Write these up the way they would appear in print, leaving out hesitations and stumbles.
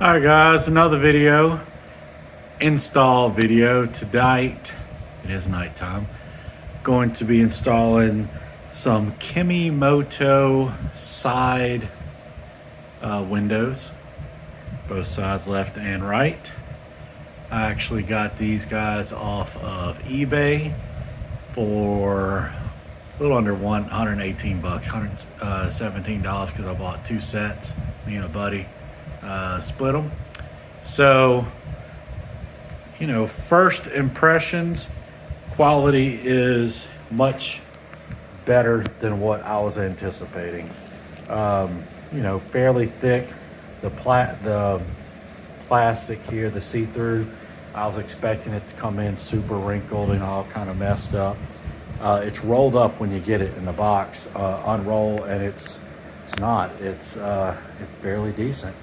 All right, guys, another install video. Tonight, it is nighttime. Going to be installing some Kemi Moto side windows, both sides, left and right. I actually got these guys off of eBay for a little under $118, $117 because I bought two sets. Me and a buddy split them. So, first impressions, quality is much better than what I was anticipating. Fairly thick. The plastic here, the see-through, I was expecting it to come in super wrinkled and all kind of messed up. It's rolled up when you get it in the box, unroll, and it's not. It's fairly decent.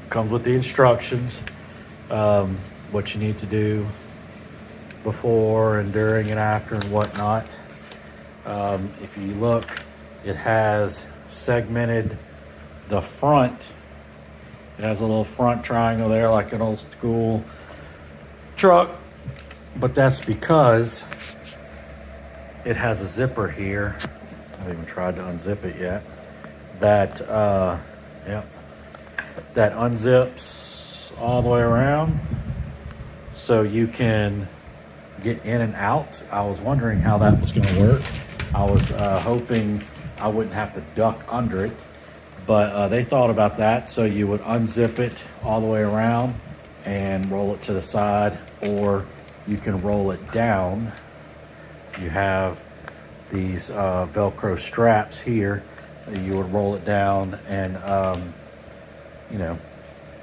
Comes with the instructions, what you need to do before and during and after and whatnot. If you look, it has segmented the front. It has a little front triangle there like an old school truck, but that's because it has a zipper here. I haven't even tried to unzip it yet. That unzips all the way around so you can get in and out. I was wondering how that was going to work. I was hoping I wouldn't have to duck under it, but they thought about that. So you would unzip it all the way around and roll it to the side, or you can roll it down. You have these Velcro straps here. You would roll it down and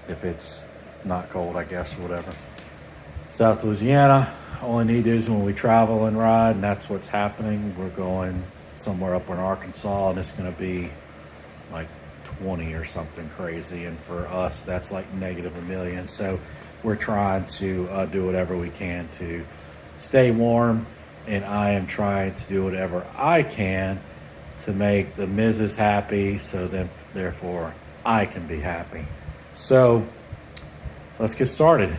if it's not cold, I guess, or whatever. South Louisiana, all I need is when we travel and ride, and that's what's happening. We're going somewhere up in Arkansas, and it's going to be like 20 or something crazy, and for us, that's like negative a million. So we're trying to do whatever we can to stay warm, and I am trying to do whatever I can to make the missus happy, so then therefore I can be happy. So let's get started.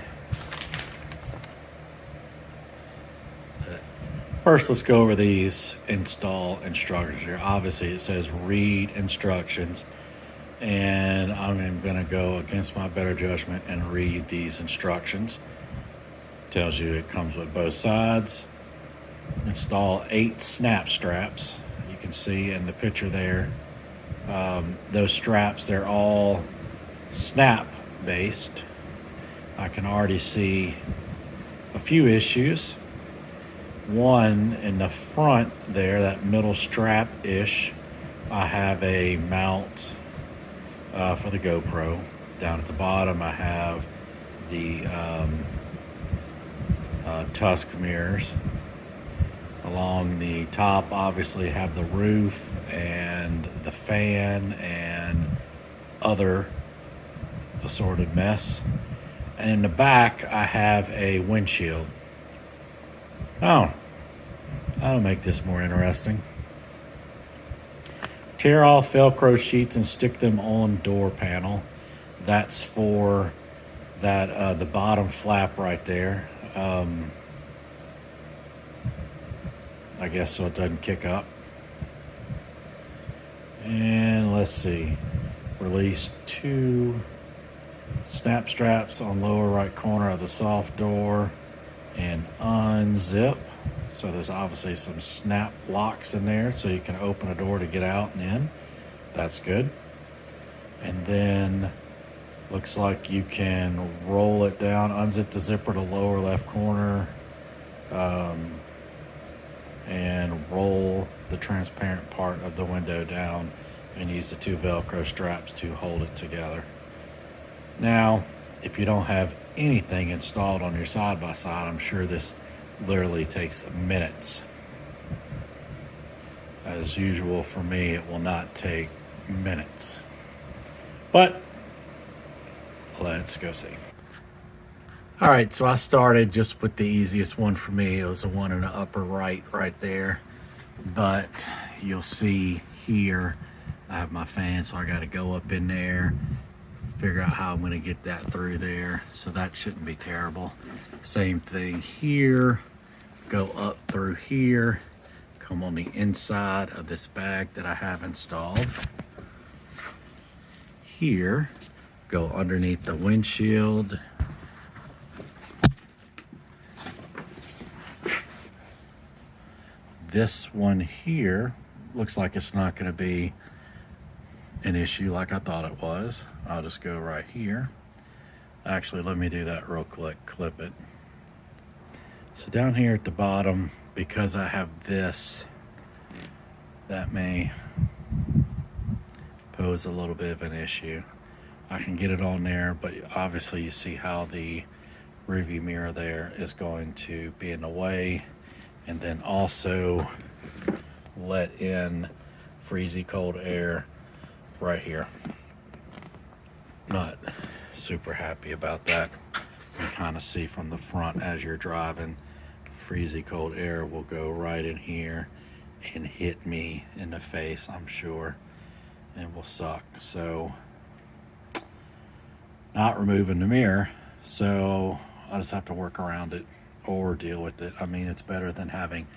First, let's go over these install instructions here. Obviously, it says read instructions, and I'm going to go against my better judgment and read these instructions. Tells you it comes with both sides. Install 8 snap straps. You can see in the picture there, those straps, they're all snap based. I can already see a few issues. One, in the front there, that middle strap-ish, I have a mount for the GoPro. Down at the bottom, I have the tusk mirrors. Along the top, obviously, have the roof and the fan and other assorted mess. And in the back, I have a windshield. Oh, that'll make this more interesting. Tear off Velcro sheets and stick them on door panel. That's for that the bottom flap right there. I guess so it doesn't kick up. And let's see. Release 2 snap straps on lower right corner of the soft door and unzip. So there's obviously some snap locks in there so you can open a door to get out and in. That's good. And then looks like you can roll it down, unzip the zipper to lower left corner, and roll the transparent part of the window down and use the 2 Velcro straps to hold it together. Now, if you don't have anything installed on your side-by-side, I'm sure this literally takes minutes. As usual for me, it will not take minutes. But let's go see. All right, so I started just with the easiest one for me. It was the one in the upper right there. But you'll see here, I have my fan, so I got to go up in there, figure out how I'm going to get that through there. So that shouldn't be terrible. Same thing here. Go up through here. Come on the inside of this bag that I have installed. Here. Go underneath the windshield. This one here looks like it's not going to be an issue like I thought it was. I'll just go right here. Actually, let me do that real quick. Clip it. So down here at the bottom, because I have this, that may pose a little bit of an issue. I can get it on there, but obviously you see how the rearview mirror there is going to be in the way, and then also let in freezy cold air right here. Not super happy about that. You can kind of see from the front as you're driving, freezy cold air will go right in here and hit me in the face, I'm sure, and will suck. So not removing the mirror, so I just have to work around it or deal with it. I mean, it's better than having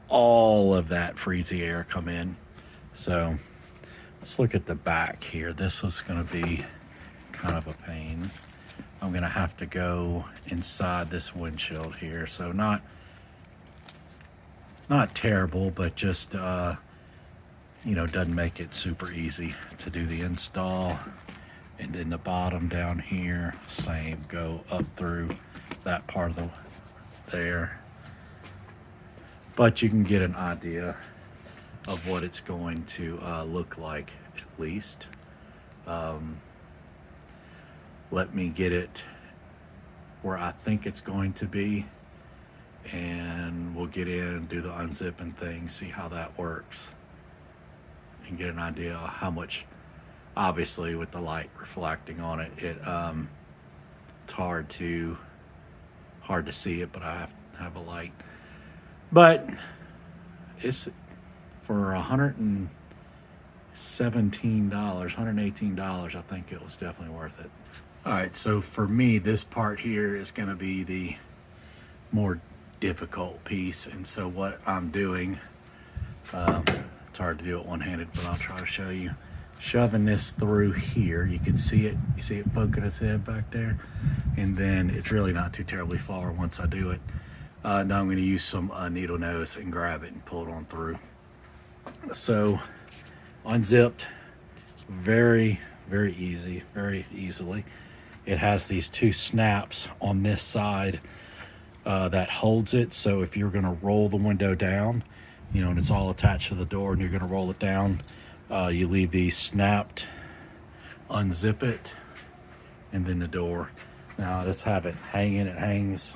all of that freezy air come in. So let's look at the back here. This is going to be kind of a pain. I'm going to have to go inside this windshield here. So not terrible, but just you know, doesn't make it super easy to do the install. And then the bottom down here, same, go up through that part of the there. But you can get an idea of what it's going to look like, at least. Let me get it where I think it's going to be, and we'll get in, do the unzipping thing, see how that works, and get an idea of how much. Obviously, with the light reflecting on it, it's hard to see it, but I have to have a light. But it's for $117, $118, I think it was definitely worth it. All right, so for me, this part here is going to be the more difficult piece, and so what I'm doing, it's hard to do it one-handed, but I'll try to show you. Shoving this through here, you can see it. You see it poking its head back there, and then it's really not too terribly far once I do it. Now I'm going to use some needle nose and grab it and pull it on through. So unzipped, very easy, very easily. It has these two snaps on this side that holds it. So if you're going to roll the window down, you know, and it's all attached to the door, and you're going to roll it down. You leave these snapped, unzip it, and then the door. Now I just have it hanging. It hangs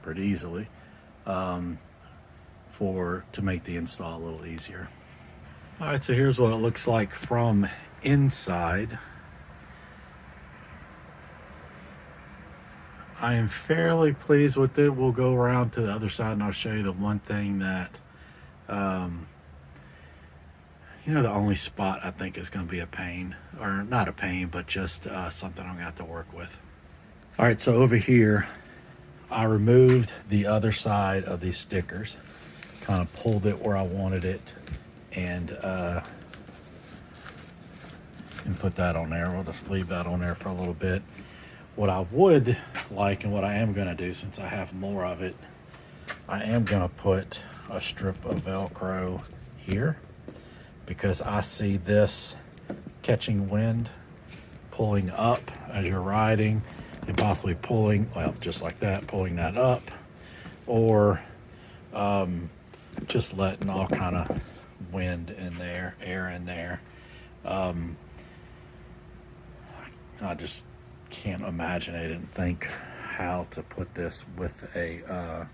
pretty easily to make the install a little easier. All right, so here's what it looks like from inside. I am fairly pleased with it. We'll go around to the other side and I'll show you the one thing that you know, the only spot I think is going to be a pain, or not a pain, but just something I'm going to have to work with. All right, so over here, I removed the other side of these stickers, kind of pulled it where I wanted it, and put that on there. We'll just leave that on there for a little bit. What I would like, and what I am going to do, since I have more of it, I am going to put a strip of Velcro here, because I see this catching wind, pulling up as you're riding, and possibly pulling, well, just like that, pulling that up, or just letting all kind of wind in there, air in there. I just can't imagine. I didn't think how to put this with a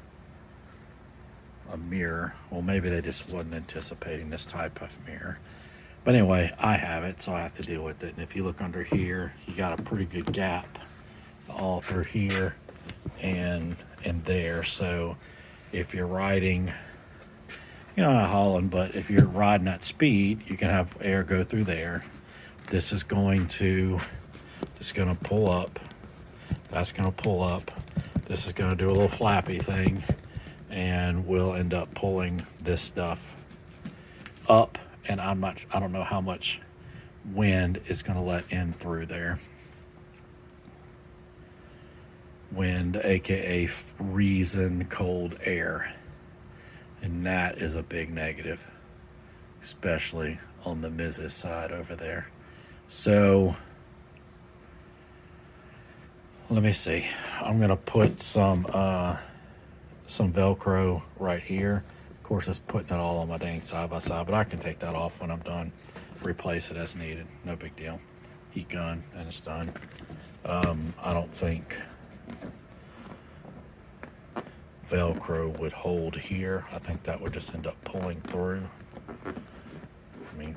mirror. Well, maybe they just wasn't anticipating this type of mirror. But anyway, I have it, so I have to deal with it. And if you look under here, you got a pretty good gap all through here and there. So if you're riding, you know, not hauling, but if you're riding at speed, you can have air go through there. This It's going to pull up. That's going to pull up. This is going to do a little flappy thing, and we'll end up pulling this stuff up. And I don't know how much wind is going to let in through there. Wind, aka freezing cold air, and that is a big negative, especially on the Mrs. side over there. So let me see. I'm gonna put some Velcro right here. Of course, it's putting it all on my dang side by side, but I can take that off when I'm done. Replace it as needed. No big deal. Heat gun, and it's done. I don't think Velcro would hold here. I think that would just end up pulling through. I mean,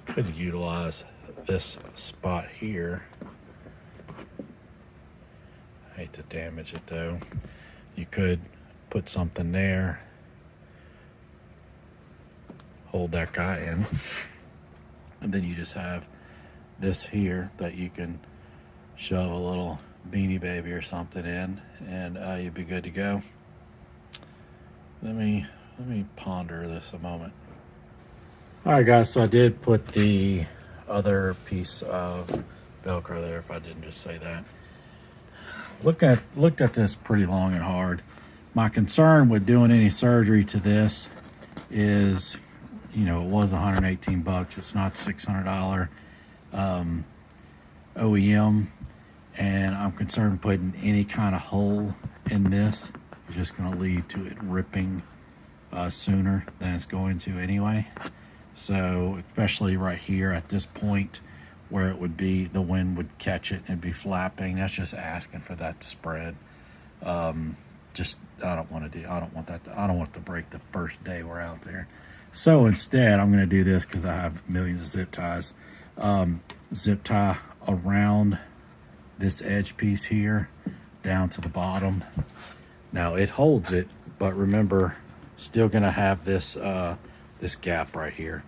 could utilize this spot here. I hate to damage it though. You could put something there, hold that guy in, and then you just have this here that you can shove a little Beanie Baby or something in, and you'd be good to go. Let me ponder this a moment. All right, guys. So I did put the other piece of Velcro there. If I didn't just say that. Looked at this pretty long and hard. My concern with doing any surgery to this is, you know, it was $118. It's not $600 OEM. And I'm concerned putting any kind of hole in this is just going to lead to it ripping sooner than it's going to anyway. So especially right here at this point where it would be, the wind would catch it and be flapping. That's just asking for that to spread. I don't want to break the first day we're out there. So instead, I'm going to do this because I have millions of zip ties. Zip tie around this edge piece here down to the bottom. Now it holds it, but remember, still gonna have this this gap right here.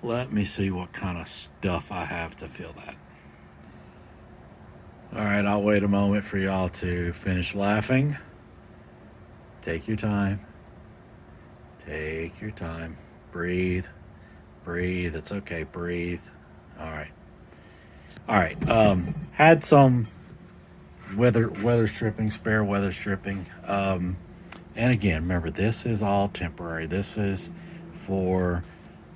Let me see what kind of stuff I have to fill that. All right, I'll wait a moment for y'all to finish laughing. Take your time. Take your time. Breathe. Breathe. It's okay. Breathe. All right. Had some weather stripping, spare weather stripping. And again, remember, this is all temporary. This is for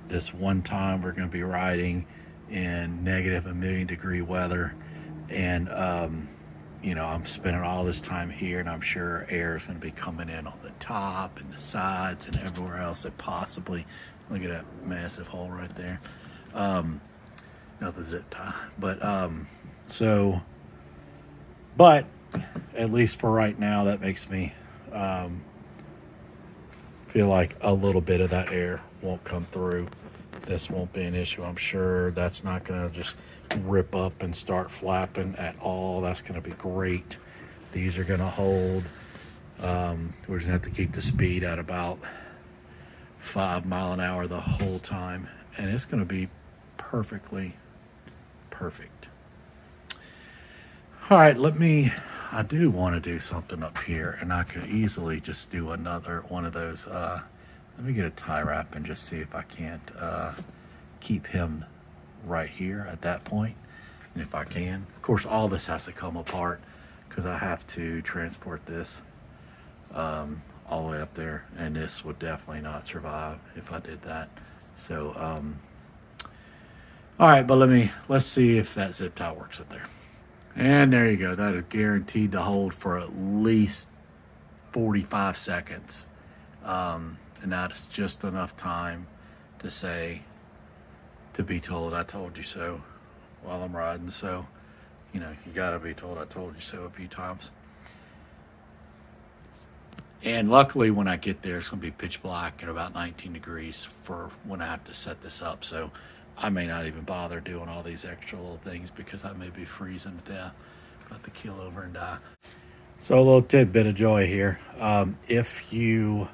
this one time we're going to be riding in negative a million degree weather. And, you know, I'm spending all this time here, and I'm sure air is going to be coming in on the top and the sides and everywhere else it possibly. Look at that massive hole right there. Not the zip tie, but but at least for right now, that makes me feel like a little bit of that air won't come through. This won't be an issue. I'm sure that's not going to just rip up and start flapping at all. That's going to be great. These are going to hold. We're just going to have to keep the speed at about 5 miles an hour the whole time, and it's going to be perfectly perfect. All right, I do want to do something up here, and I could easily just do another one of those. Let me get a tie wrap and just see if I can't keep him right here at that point. And if I can, of course, all this has to come apart because I have to transport this all the way up there, and this would definitely not survive if I did that. So, all right, but let's see if that zip tie works up there. And there you go. That is guaranteed to hold for at least 45 seconds. And that's just enough time to be told, I told you so while I'm riding. So, you know, you got to be told I told you so a few times. And luckily when I get there, it's going to be pitch black and about 19 degrees for when I have to set this up. So I may not even bother doing all these extra little things because I may be freezing to death. About to keel over and die. So a little tidbit of joy here. If you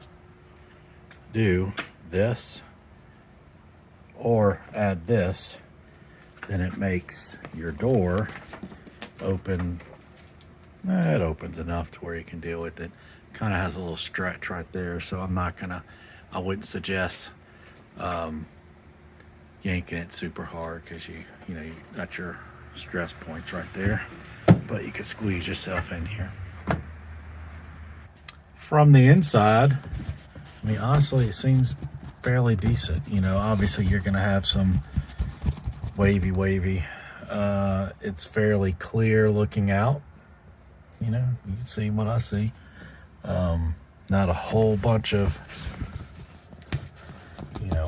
do this or add this, then it makes your door open. It opens enough to where you can deal with it. Kind of has a little stretch right there, so I wouldn't suggest yanking it super hard, because you got your stress points right there, but you can squeeze yourself in here. From the inside, I mean, honestly, it seems fairly decent. Obviously you're gonna have some wavy. It's fairly clear looking out. You can see what I see. Not a whole bunch of,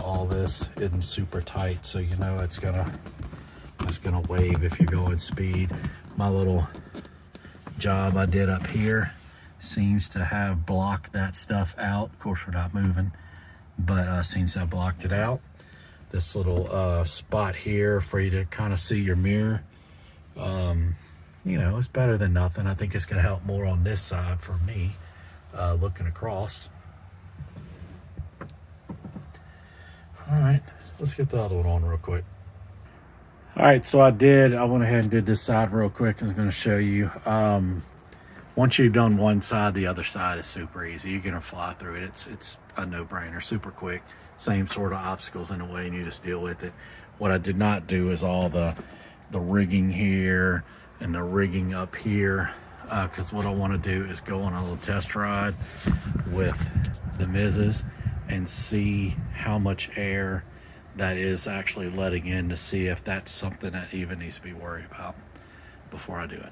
all this isn't super tight, so it's gonna wave if you're going speed. My little job I did up here seems to have blocked that stuff out. Of course, we're not moving, but seems to have blocked it out. This little spot here for you to kind of see your mirror, it's better than nothing. I think it's going to help more on this side for me, looking across. All right, let's get the other one on real quick. All right, so I went ahead and did this side real quick. I'm going to show you. Once you've done one side, the other side is super easy. You're going to fly through it. It's a no-brainer, super quick. Same sort of obstacles in a way, and you just deal with it. What I did not do is all the rigging here and the rigging up here, because what I want to do is go on a little test ride with the Miz's and see how much air that is actually letting in, to see if that's something that even needs to be worried about before I do it.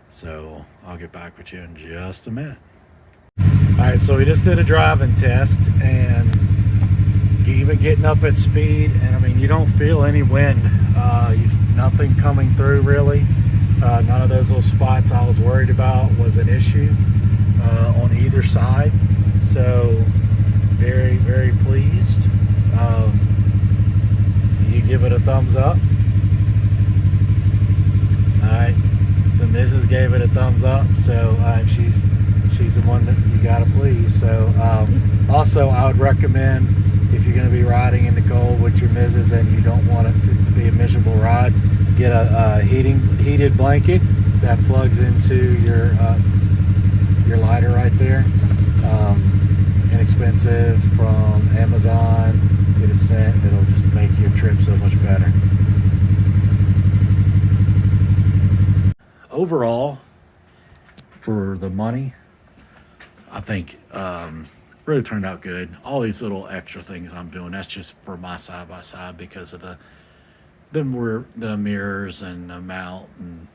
So I'll get back with you in just a minute. All right, so we just did a driving test, and even getting up at speed, and I mean, you don't feel any wind. Nothing coming through really. None of those little spots I was worried about was an issue on either side. So very, very pleased. Do you give it a thumbs up? All right, the Mrs. gave it a thumbs up, so she's the one that you gotta please. So also, I would recommend, if you're going to be riding in the cold with your Mrs. and you don't want it to be a miserable ride, get a heated blanket that plugs into your lighter right there. Inexpensive, from Amazon. Get it sent. It'll just make your trip so much better. Overall, for the money, I think really turned out good. All these little extra things I'm doing, that's just for my side-by-side, because of the mirrors and the mount and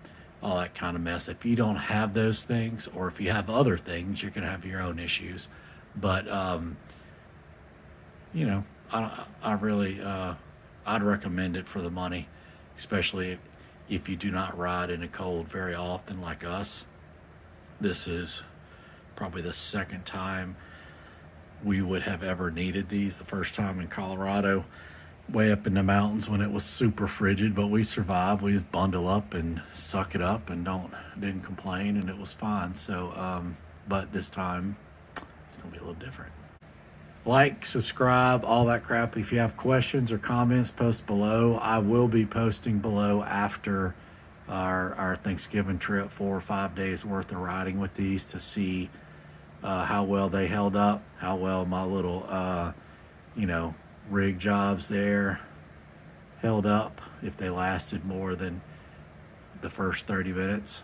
all that kind of mess. If you don't have those things, or if you have other things, you're gonna have your own issues. But I really I'd recommend it for the money, especially if you do not ride in the cold very often like us. This is probably the second time we would have ever needed these. The first time in Colorado, way up in the mountains when it was super frigid, but we survived. We just bundle up and suck it up and didn't complain, and it was fine. So but this time it's gonna be a little different. Like, subscribe, all that crap. If you have questions or comments, post below. I will be posting below after our Thanksgiving trip, 4 or 5 days worth of riding with these, to see how well they held up, how well my little rig jobs there held up, if they lasted more than the first 30 minutes.